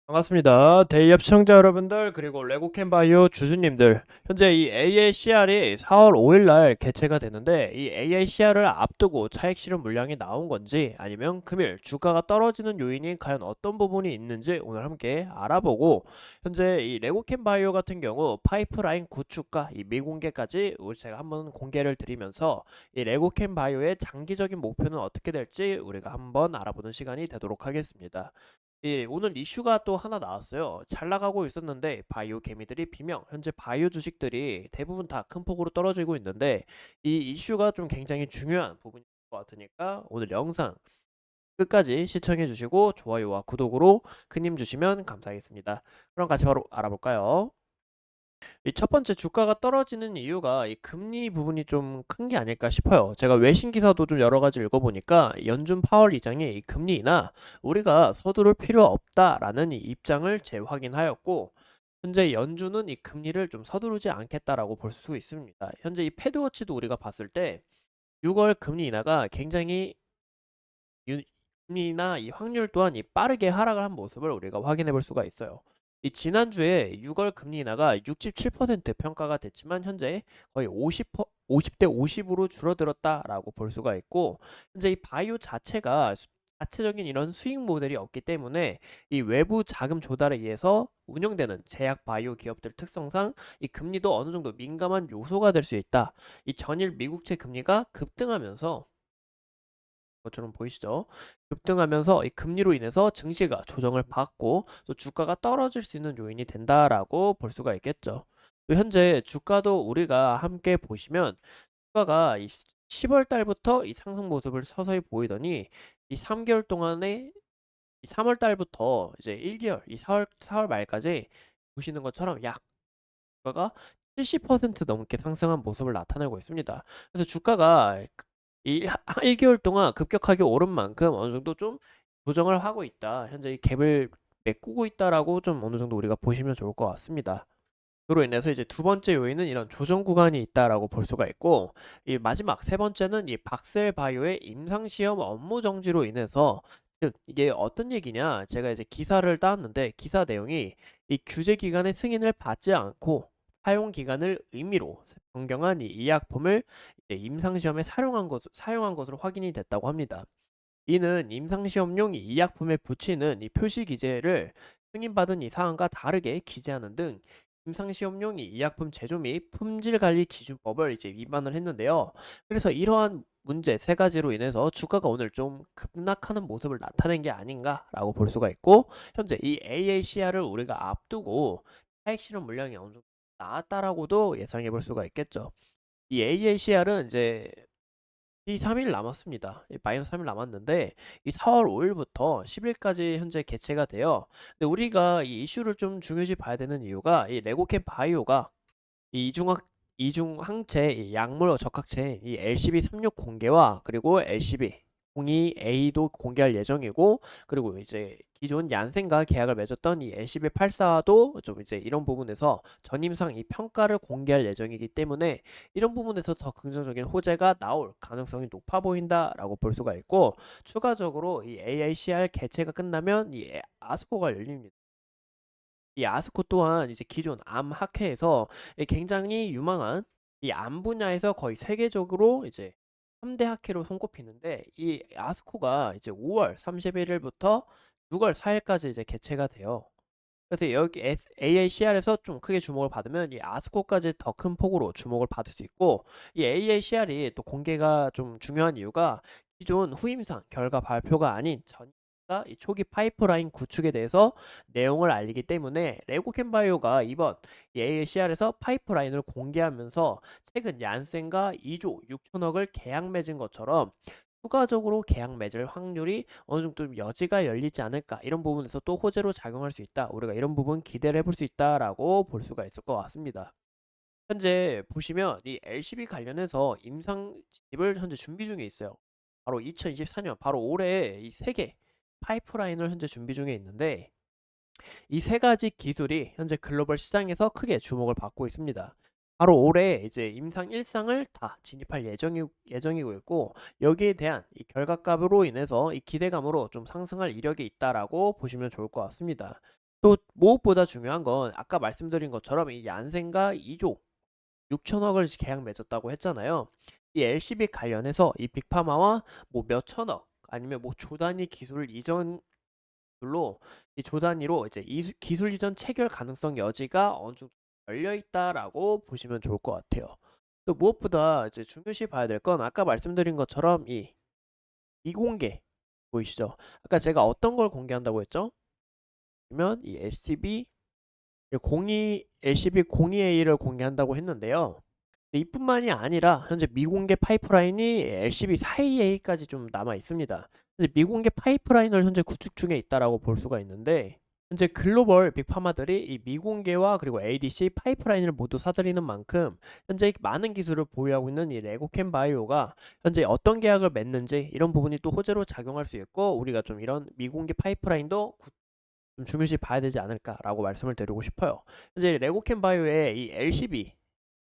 반갑습니다. 대기업 시청자 여러분들 그리고 레고캔바이오 주주님들, 현재 이 AACR이 4월 5일 날 개최가 되는데, 이 AACR을 앞두고 차익 실현 물량이 나온 건지, 아니면 금일 주가가 떨어지는 요인이 과연 어떤 부분이 있는지 오늘 함께 알아보고, 현재 이 레고캔바이오 같은 경우 파이프라인 구축과 이 미공개까지 제가 한번 공개를 드리면서, 이 레고캔바이오의 장기적인 목표는 어떻게 될지 우리가 한번 알아보는 시간이 되도록 하겠습니다. 예, 오늘 이슈가 또 하나 나왔어요. 잘 나가고 있었는데 바이오 개미들이 비명. 현재 바이오 주식들이 대부분 다 큰 폭으로 떨어지고 있는데, 이 이슈가 좀 굉장히 중요한 부분인 것 같으니까 오늘 영상 끝까지 시청해 주시고 좋아요와 구독으로 큰 힘 주시면 감사하겠습니다. 그럼 같이 바로 알아볼까요? 이 첫 번째, 주가가 떨어지는 이유가 이 금리 부분이 좀 큰 게 아닐까 싶어요. 제가 외신 기사도 좀 여러 가지 읽어보니까 연준 파월 의장이 이 금리 인하 우리가 서두를 필요 없다라는 이 입장을 재확인하였고, 현재 연준은 이 금리를 좀 서두르지 않겠다라고 볼 수 있습니다. 현재 이 패드워치도 우리가 봤을 때 6월 금리 인하가 굉장히 금리 인하 이 확률 또한 이 빠르게 하락을 한 모습을 우리가 확인해 볼 수가 있어요. 이 지난주에 6월 금리 인하가 67% 평가가 됐지만 현재 거의 50대 50으로 줄어들었다라고 볼 수가 있고, 현재 이 바이오 자체가 자체적인 이런 수익 모델이 없기 때문에 이 외부 자금 조달에 의해서 운영되는 제약 바이오 기업들 특성상 이 금리도 어느 정도 민감한 요소가 될 수 있다. 이 전일 미국채 금리가 급등하면서, 것처럼 보이시죠? 급등하면서 이 금리로 인해서 증시가 조정을 받고 또 주가가 떨어질 수 있는 요인이 된다라고 볼 수가 있겠죠. 또 현재 주가도 우리가 함께 보시면, 주가가 이 10월 달부터 이 상승 모습을 서서히 보이더니 이 3개월 동안에 이 3월 달부터 이제 1개월 이 4월 말까지 보시는 것처럼 약 주가가 70% 넘게 상승한 모습을 나타내고 있습니다. 그래서 주가가 이 1개월 동안 급격하게 오른 만큼 어느 정도 좀 조정을 하고 있다. 현재 이 갭을 메꾸고 있다라고 좀 어느 정도 우리가 보시면 좋을 것 같습니다. 그로 인해서 이제 두 번째 요인은 이런 조정 구간이 있다라고 볼 수가 있고, 이 마지막 세 번째는 이 박셀 바이오의 임상 시험 업무 정지로 인해서, 즉 이게 어떤 얘기냐? 제가 이제 기사를 따왔는데 기사 내용이 이 규제 기간의 승인을 받지 않고 사용 기간을 의미로 변경한 이 의약품을 이제 임상 시험에 사용한 것으로 확인이 됐다고 합니다. 이는 임상시험용 이 약품에 붙이는 이 표시 기재를 승인받은 이 사항과 다르게 기재하는 등 임상시험용 이 의약품 제조 및 품질관리 기준법을 이제 위반을 했는데요. 그래서 이러한 문제 세 가지로 인해서 주가가 오늘 좀 급락하는 모습을 나타낸 게 아닌가라고 볼 수가 있고, 현재 이 AACR을 우리가 앞두고 차익 실현 물량이 어느 정도 나왔다라고도 예상해 볼 수가 있겠죠. 이 AACR은 이제 이 3일 남았습니다. 마이너스 3일 남았는데 이 4월 5일부터 10일까지 현재 개최가 돼요. 근데 우리가 이 이슈를 좀 중요시 봐야 되는 이유가, 이 레고캠 바이오가 이 이중항체 이 약물 적합체인 이 LCB36 공개와 그리고 LCB02A도 공개할 예정이고, 그리고 이제 기존 얀센과 계약을 맺었던 이 LCB84도 좀 이제 이런 부분에서 전임상 이 평가를 공개할 예정이기 때문에 이런 부분에서 더 긍정적인 호재가 나올 가능성이 높아 보인다라고 볼 수가 있고, 추가적으로 이 AACR 개최가 끝나면 이 아스코가 열립니다. 이 아스코 또한 이제 기존 암 학회에서 굉장히 유망한 이 암 분야에서 거의 세계적으로 이제 3대 학회로 손꼽히는데, 이 아스코가 이제 5월 31일부터 6월 4일까지 이제 개최가 돼요. 그래서 여기 AACR에서 좀 크게 주목을 받으면 이 아스코까지 더 큰 폭으로 주목을 받을 수 있고, 이 AACR이 또 공개가 좀 중요한 이유가 기존 후임상 결과 발표가 아닌 전가 이 초기 파이프라인 구축에 대해서 내용을 알리기 때문에, 레고캔바이오가 이번 이 AACR에서 파이프라인을 공개하면서 최근 얀센과 2조 6천억을 계약 맺은 것처럼 추가적으로 계약 맺을 확률이 어느 정도 좀 여지가 열리지 않을까, 이런 부분에서 또 호재로 작용할 수 있다. 우리가 이런 부분 기대를 해볼 수 있다라고 볼 수가 있을 것 같습니다. 현재 보시면 이 LCB 관련해서 임상 진입을 현재 준비 중에 있어요. 바로 2024년 바로 올해 이 세 개 파이프라인을 현재 준비 중에 있는데, 이 세 가지 기술이 현재 글로벌 시장에서 크게 주목을 받고 있습니다. 바로 올해 이제 임상 1상을 다 진입할 예정이고 있고, 여기에 대한 이 결과값으로 인해서 이 기대감으로 좀 상승할 이력이 있다라고 보시면 좋을 것 같습니다. 또 무엇보다 중요한 건 아까 말씀드린 것처럼 이 얀센과 2조 6천억을 계약 맺었다고 했잖아요. 이 LCB 관련해서 이 빅파마와 뭐 몇천억 아니면 뭐 조 단위 기술 이전으로 이 조 단위로 이제 이 기술 이전 체결 가능성 여지가 어느 정도 열려 있다라고 보시면 좋을 것 같아요. 또 무엇보다 이제 중요시 봐야 될 건 아까 말씀드린 것처럼 이 미공개 보이시죠? 아까 제가 어떤 걸 공개한다고 했죠? 그러면 이 LCB 02 LCB 02A를 공개한다고 했는데요. 이뿐만이 아니라 현재 미공개 파이프라인이 LCB 42A까지 좀 남아 있습니다. 현재 미공개 파이프라인을 현재 구축 중에 있다라고 볼 수가 있는데 현재 글로벌 빅파마들이 이 미공개와 그리고 ADC 파이프라인을 모두 사들이는 만큼 현재 많은 기술을 보유하고 있는 이 레고캠 바이오가 현재 어떤 계약을 맺는지 이런 부분이 또 호재로 작용할 수 있고 우리가 좀 이런 미공개 파이프라인도 좀 중요시 봐야 되지 않을까라고 말씀을 드리고 싶어요. 현재 레고캠 바이오의 이 LCB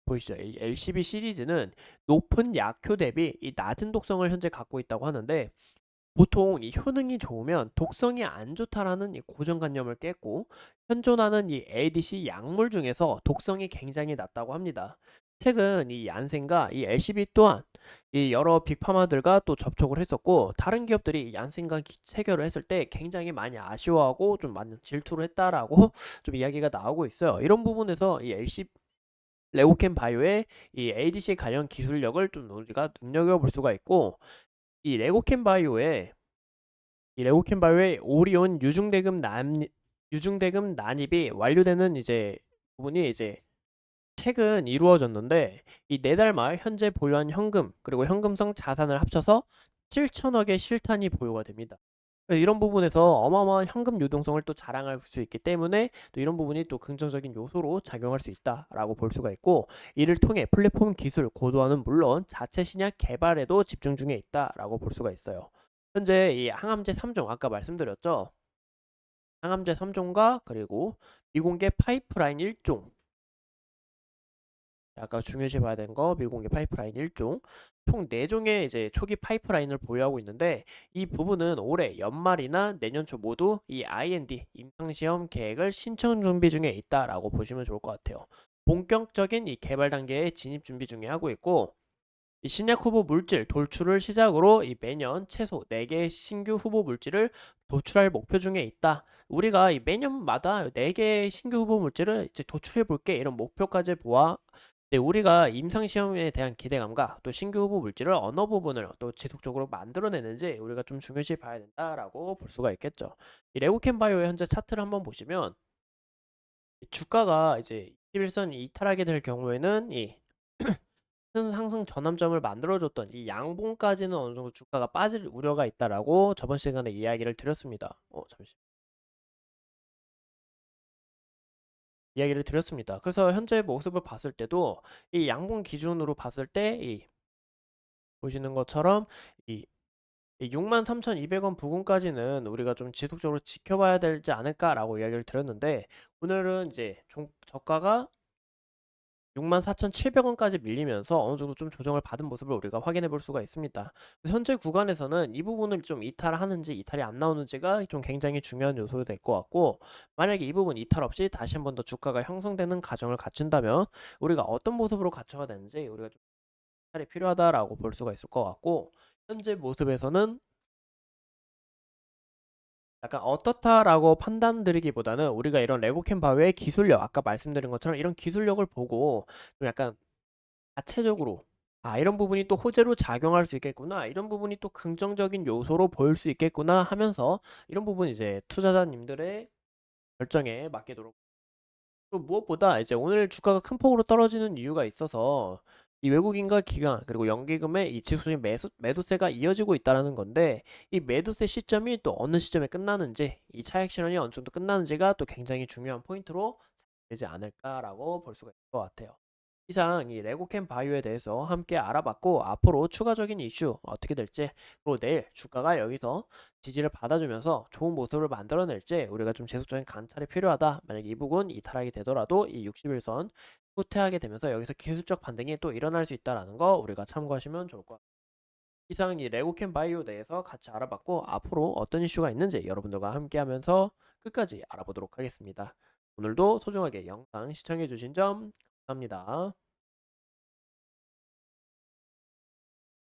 보이시죠? 이 LCB 시리즈는 높은 약효 대비 이 낮은 독성을 현재 갖고 있다고 하는데 보통 이 효능이 좋으면 독성이 안 좋다라는 이 고정관념을 깼고 현존하는 이 ADC 약물 중에서 독성이 굉장히 낮다고 합니다. 최근 이 얀센과 이 LCB 또한 이 여러 빅파마들과 또 접촉을 했었고 다른 기업들이 얀센과 체결을 했을 때 굉장히 많이 아쉬워하고 좀 많은 질투를 했다라고 좀 이야기가 나오고 있어요. 이런 부분에서 이 LCB 레고캠 바이오의 이 ADC 관련 기술력을 좀 우리가 눈여겨볼 수가 있고 이 레고캠 바이오의 오리온 유중대금 난입이 완료되는 이제 부분이 이제 최근 이루어졌는데 이 4달 말 현재 보유한 현금 그리고 현금성 자산을 합쳐서 7천억의 실탄이 보유가 됩니다. 이런 부분에서 어마어마한 현금 유동성을 또 자랑할 수 있기 때문에 또 이런 부분이 또 긍정적인 요소로 작용할 수 있다라고 볼 수가 있고 이를 통해 플랫폼 기술 고도화는 물론 자체 신약 개발에도 집중 중에 있다라고 볼 수가 있어요. 현재 이 항암제 3종 아까 말씀드렸죠. 항암제 3종과 그리고 미공개 파이프라인 1종 아까 중요시 봐야 되는 거 미공개 파이프라인 1종 총 4종의 이제 초기 파이프라인을 보유하고 있는데 이 부분은 올해 연말이나 내년 초 모두 이 IND 임상시험 계획을 신청 준비 중에 있다라고 보시면 좋을 것 같아요. 본격적인 이 개발 단계에 진입 준비 중에 하고 있고 이 신약 후보 물질 돌출을 시작으로 이 매년 최소 4개의 신규 후보 물질을 도출할 목표 중에 있다. 우리가 이 매년마다 4개의 신규 후보 물질을 이제 도출해 볼게 이런 목표까지 보아 우리가 임상시험에 대한 기대감과 또 신규 후보 물질을 어느 부분을 또 지속적으로 만들어내는지 우리가 좀 중요시 봐야 된다라고 볼 수가 있겠죠. 이 레고캠 바이오의 현재 차트를 한번 보시면 주가가 이제 21선 이탈하게 될 경우에는 이 큰 상승 전환점을 만들어줬던 이 양봉까지는 어느 정도 주가가 빠질 우려가 있다라고 저번 시간에 이야기를 드렸습니다. 그래서 현재 모습을 봤을 때도 이 양봉 기준으로 봤을 때 이 보시는 것처럼 이 63,200원 부근까지는 우리가 좀 지속적으로 지켜봐야 되지 않을까라고 이야기를 드렸는데 오늘은 이제 저가가 64,700원까지 밀리면서 어느 정도 좀 조정을 받은 모습을 우리가 확인해 볼 수가 있습니다. 그래서 현재 구간에서는 이 부분을 좀 이탈하는지 이탈이 안 나오는지가 좀 굉장히 중요한 요소가 될 것 같고 만약에 이 부분 이탈 없이 다시 한 번 더 주가가 형성되는 과정을 갖춘다면 우리가 어떤 모습으로 갖춰야 되는지 우리가 좀 이탈이 필요하다라고 볼 수가 있을 것 같고 현재 모습에서는 약간 어떻다라고 판단드리기보다는 우리가 이런 레고캠 바웨의 기술력 아까 말씀드린 것처럼 이런 기술력을 보고 좀 약간 자체적으로 이런 부분이 또 호재로 작용할 수 있겠구나 이런 부분이 또 긍정적인 요소로 보일 수 있겠구나 하면서 이런 부분 이제 투자자님들의 결정에 맡기도록 또 무엇보다 이제 오늘 주가가 큰 폭으로 떨어지는 이유가 있어서 이 외국인과 기관 그리고 연기금의 이 지속적인 매도세가 이어지고 있다는 건데 이 매도세 시점이 또 어느 시점에 끝나는지 이 차익 실현이 어느 정도 끝나는지가 또 굉장히 중요한 포인트로 되지 않을까라고 볼 수가 있을 것 같아요. 이상 이 레고캠 바이오에 대해서 함께 알아봤고 앞으로 추가적인 이슈 어떻게 될지 그리고 내일 주가가 여기서 지지를 받아주면서 좋은 모습을 만들어낼지 우리가 좀 지속적인 관찰이 필요하다. 만약 이 부분 이탈하게 되더라도 이 61선 후퇴하게 되면서 여기서 기술적 반등이 또 일어날 수 있다는 거 우리가 참고하시면 좋을 것 같아요. 이상 이 레고캠 바이오 대해서 같이 알아봤고 앞으로 어떤 이슈가 있는지 여러분들과 함께 하면서 끝까지 알아보도록 하겠습니다. 오늘도 소중하게 영상 시청해주신 점 감사합니다.